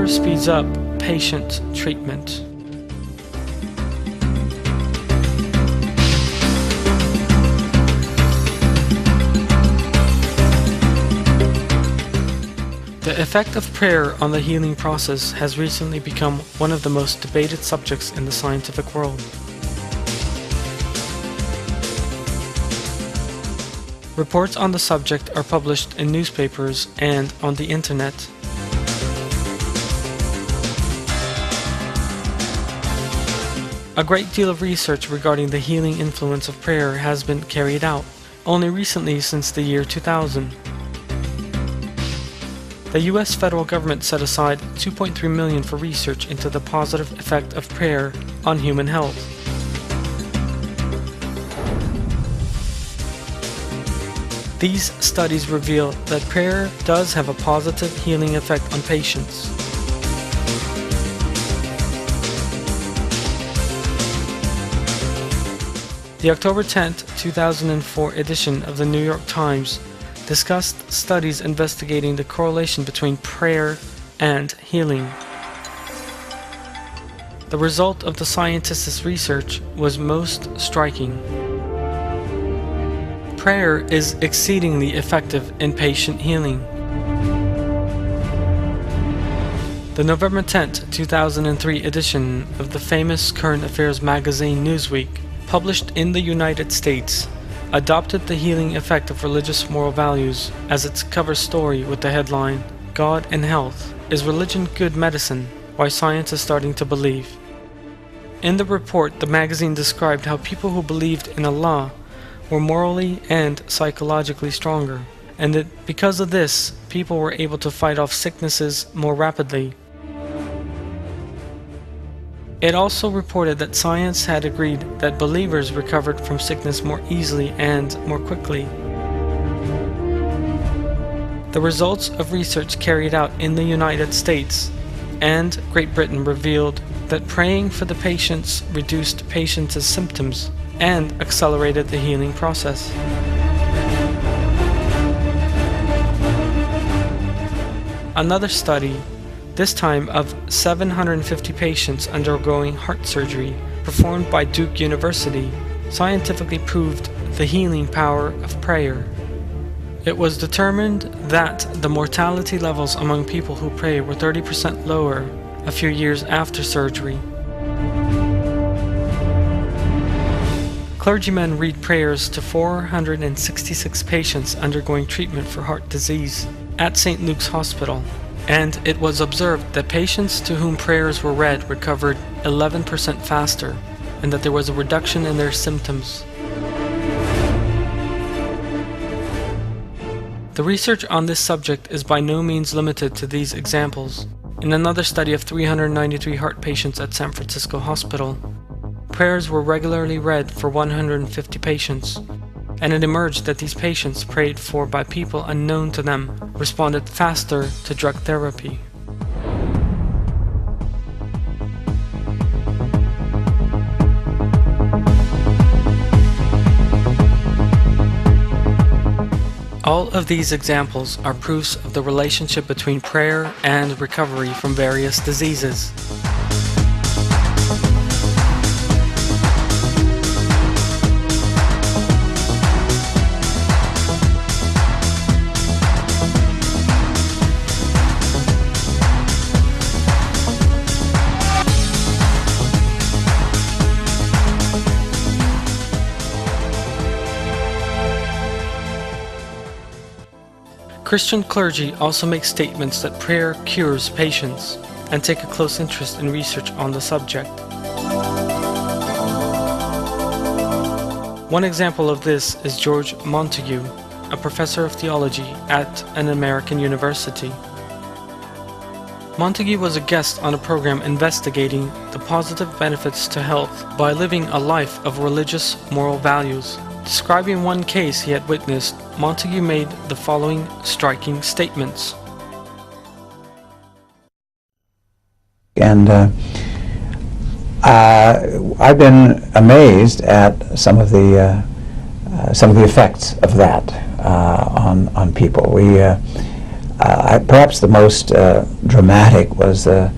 prayer speeds up patient treatment. The effect of prayer on the healing process has recently become one of the most debated subjects in the scientific world. Reports on the subject are published in newspapers and on the internet. A great deal of research regarding the healing influence of prayer has been carried out, only recently since the year 2000. The U.S. federal government set aside $2.3 million for research into the positive effect of prayer on human health. These studies reveal that prayer does have a positive healing effect on patients. The October 10, 2004 edition of the New York Times discussed studies investigating the correlation between prayer and healing. The result of the scientists' research was most striking. Prayer is exceedingly effective in patient healing. The November 10, 2003 edition of the famous current affairs magazine Newsweek, published in the United States, adopted the healing effect of religious moral values as its cover story with the headline, "God and Health, Is Religion Good Medicine? Why Science is Starting to Believe." In the report, the magazine described how people who believed in Allah were morally and psychologically stronger, and that because of this, people were able to fight off sicknesses more rapidly. It also reported that science had agreed that believers recovered from sickness more easily and more quickly. The results of research carried out in the United States and Great Britain revealed that praying for the patients reduced patients' symptoms and accelerated the healing process. Another study, this time of 750 patients undergoing heart surgery, performed by Duke University, scientifically proved the healing power of prayer. It was determined that the mortality levels among people who pray were 30% lower a few years after surgery. Clergymen read prayers to 466 patients undergoing treatment for heart disease at St. Luke's Hospital, and it was observed that patients to whom prayers were read recovered 11% faster, and that there was a reduction in their symptoms. The research on this subject is by no means limited to these examples. In another study of 393 heart patients at San Francisco Hospital, prayers were regularly read for 150 patients, and it emerged that these patients prayed for by people unknown to them responded faster to drug therapy. All of these examples are proofs of the relationship between prayer and recovery from various diseases. Christian clergy also make statements that prayer cures patients and take a close interest in research on the subject. One example of this is George Montague, a professor of theology at an American university. Montague was a guest on a program investigating the positive benefits to health by living a life of religious moral values. Describing one case he had witnessed, Montague made the following striking statements. And I've been amazed at some of the effects of that on people. Perhaps the most dramatic was a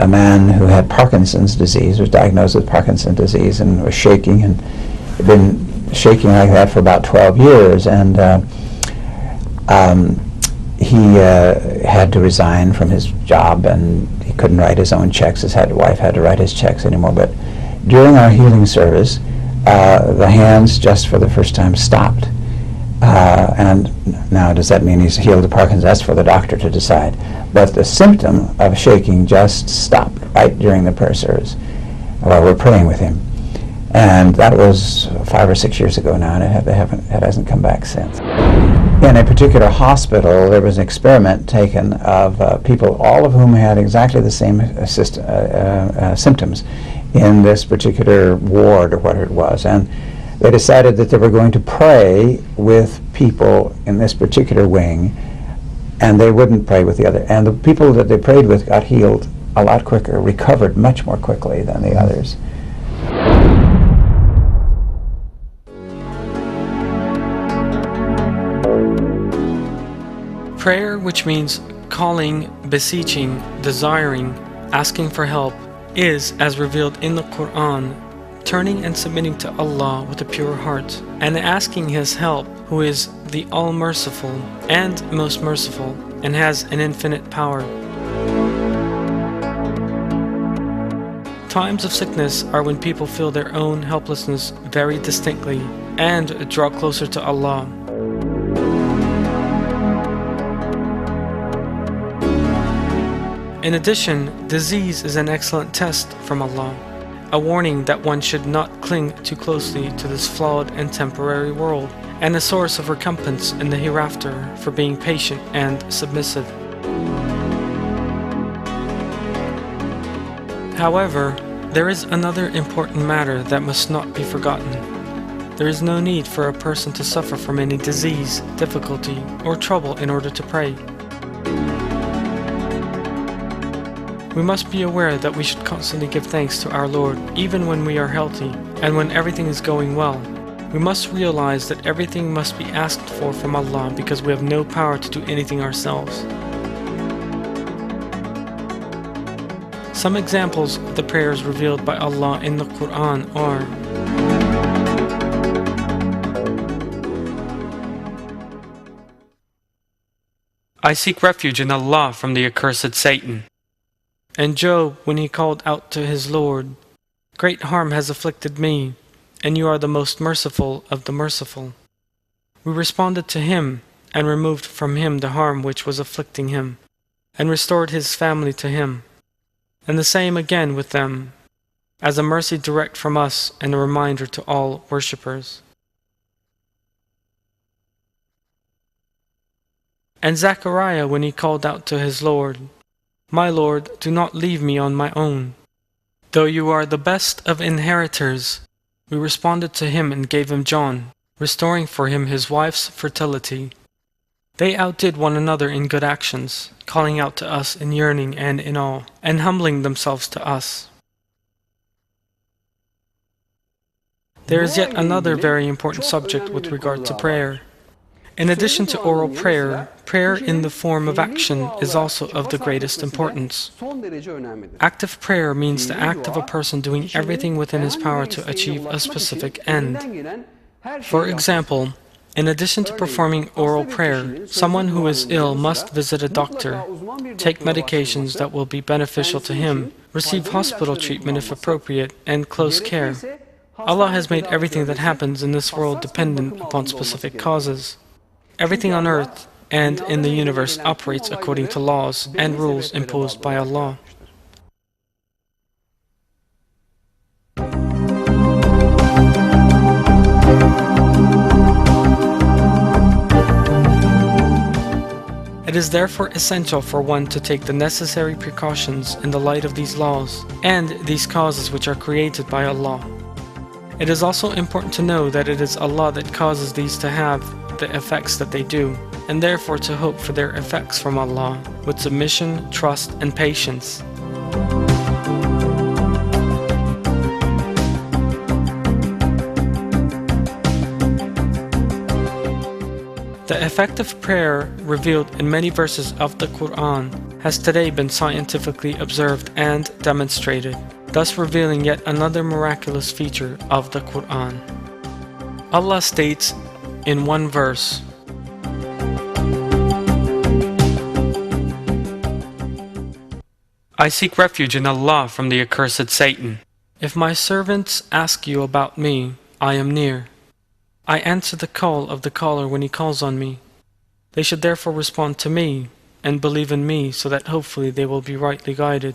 man who had Parkinson's disease, was diagnosed with Parkinson's disease, and was shaking, and had been shaking like that for about 12 years. And he had to resign from his job, and he couldn't write his own checks. His wife had to write his checks anymore. But during our healing service, the hands just for the first time stopped. And now, does that mean he's healed of Parkinson's? That's for the doctor to decide. But the symptom of shaking just stopped right during the prayer service while we're praying with him. And that was 5 or 6 years ago now, and it hasn't come back since. In a particular hospital, there was an experiment taken of people, all of whom had exactly the same symptoms in this particular ward, or what it was. And they decided that they were going to pray with people in this particular wing, and they wouldn't pray with the other. And the people that they prayed with got healed a lot quicker, recovered much more quickly than the others. Prayer, which means calling, beseeching, desiring, asking for help, is, as revealed in the Quran, turning and submitting to Allah with a pure heart, and asking His help, who is the All-Merciful and Most Merciful, and has an infinite power. Times of sickness are when people feel their own helplessness very distinctly, and draw closer to Allah. In addition, disease is an excellent test from Allah, a warning that one should not cling too closely to this flawed and temporary world, and a source of recompense in the hereafter for being patient and submissive. However, there is another important matter that must not be forgotten. There is no need for a person to suffer from any disease, difficulty, or trouble in order to pray. We must be aware that we should constantly give thanks to our Lord, even when we are healthy, and when everything is going well. We must realize that everything must be asked for from Allah because we have no power to do anything ourselves. Some examples of the prayers revealed by Allah in the Quran are: I seek refuge in Allah from the accursed Satan. And Job, when he called out to his Lord, great harm has afflicted me, and you are the most merciful of the merciful. We responded to him, and removed from him the harm which was afflicting him, and restored his family to him. And the same again with them, as a mercy direct from us and a reminder to all worshippers. And Zechariah, when he called out to his Lord, My Lord, do not leave me on my own. Though you are the best of inheritors, we responded to him and gave him John, restoring for him his wife's fertility. They outdid one another in good actions, calling out to us in yearning and in awe, and humbling themselves to us. There is yet another very important subject with regard to prayer. In addition to oral prayer, prayer in the form of action is also of the greatest importance. Active prayer means the act of a person doing everything within his power to achieve a specific end. For example, in addition to performing oral prayer, someone who is ill must visit a doctor, take medications that will be beneficial to him, receive hospital treatment if appropriate, and close care. Allah has made everything that happens in this world dependent upon specific causes. Everything on earth and in the universe operates according to laws and rules imposed by Allah. It is therefore essential for one to take the necessary precautions in the light of these laws and these causes which are created by Allah. It is also important to know that it is Allah that causes these to have the effects that they do, and therefore to hope for their effects from Allah with submission, trust, and patience. The effect of prayer revealed in many verses of the Quran has today been scientifically observed and demonstrated, thus revealing yet another miraculous feature of the Quran. Allah states in one verse, I seek refuge in Allah from the accursed Satan. If my servants ask you about me, I am near. I answer the call of the caller when he calls on me. They should therefore respond to me and believe in me so that hopefully they will be rightly guided.